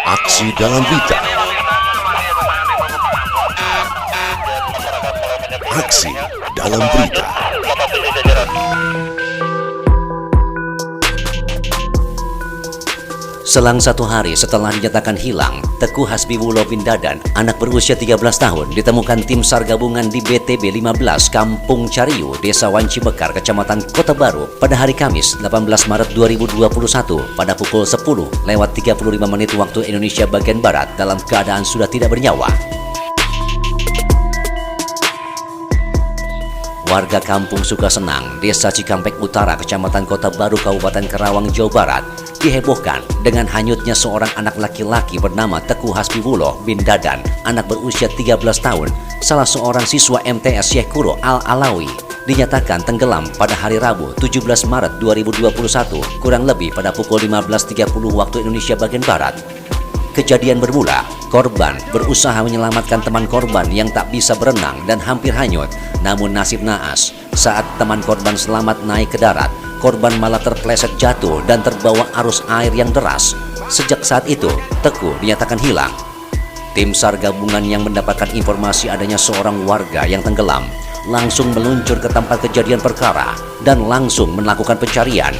Aksi dalam berita. Aksi dalam berita. Selang 1 hari setelah dinyatakan hilang, Teguh Hasbibuloh bin Dadan, anak berusia 13 tahun, ditemukan tim SAR gabungan di BTB 15 Kampung Cariu, Desa Wanci Bekar, Kecamatan Kota Baru pada hari Kamis 18 Maret 2021 pada pukul 10:35 waktu Indonesia bagian Barat dalam keadaan sudah tidak bernyawa. Warga Kampung Sukasenang, Desa Cikampek Utara, Kecamatan Kota Baru, Kabupaten Karawang, Jawa Barat, dihebohkan dengan hanyutnya seorang anak laki-laki bernama Teguh Hasbibuloh bin Dadan, anak berusia 13 tahun, salah seorang siswa MTS Syekh Kuro Al-Alawi, dinyatakan tenggelam pada hari Rabu 17 Maret 2021, kurang lebih pada pukul 15.30 waktu Indonesia bagian Barat. Kejadian bermula, korban berusaha menyelamatkan teman korban yang tak bisa berenang dan hampir hanyut. Namun nasib naas, saat teman korban selamat naik ke darat, korban malah terpeleset jatuh dan terbawa arus air yang deras. Sejak saat itu, Teguh dinyatakan hilang. Tim SAR gabungan yang mendapatkan informasi adanya seorang warga yang tenggelam langsung meluncur ke tempat kejadian perkara dan langsung melakukan pencarian.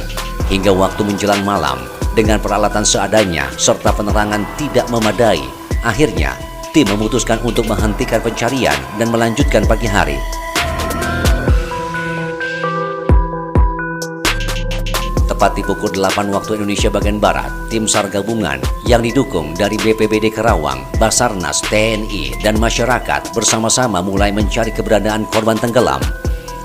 Hingga waktu menjelang malam, dengan peralatan seadanya serta penerangan tidak memadai, akhirnya tim memutuskan untuk menghentikan pencarian dan melanjutkan pagi hari. Tepat di pukul 8 waktu Indonesia bagian Barat, tim SAR gabungan yang didukung dari BPBD Karawang, Basarnas, TNI, dan masyarakat bersama-sama mulai mencari keberadaan korban tenggelam.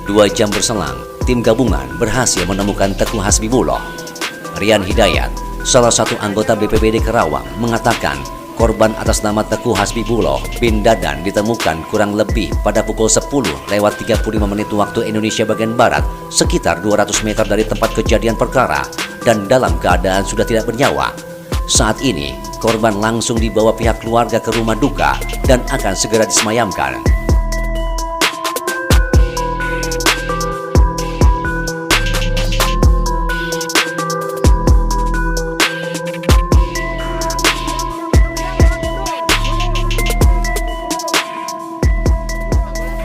2 jam berselang, tim gabungan berhasil menemukan Teguh Hasbibuloh. Rian Hidayat, salah satu anggota BPBD Karawang, mengatakan korban atas nama Teguh Hasbibuloh bin Dadan ditemukan kurang lebih pada pukul 10:35 waktu Indonesia bagian Barat, sekitar 200 meter dari tempat kejadian perkara, dan dalam keadaan sudah tidak bernyawa. Saat ini, korban langsung dibawa pihak keluarga ke rumah duka dan akan segera disemayamkan.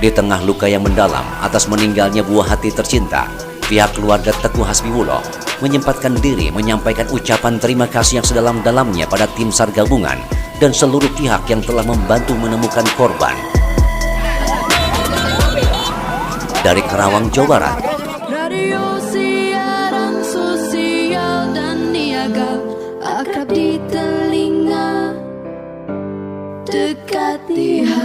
Di tengah luka yang mendalam atas meninggalnya buah hati tercinta, pihak keluarga Teguh Hasbibuloh menyempatkan diri menyampaikan ucapan terima kasih yang sedalam-dalamnya pada tim SAR gabungan dan seluruh pihak yang telah membantu menemukan korban. Dari Karawang, Jawa Barat, Radio siaran sosial dan niaga, akrab di telinga, dekat di hati.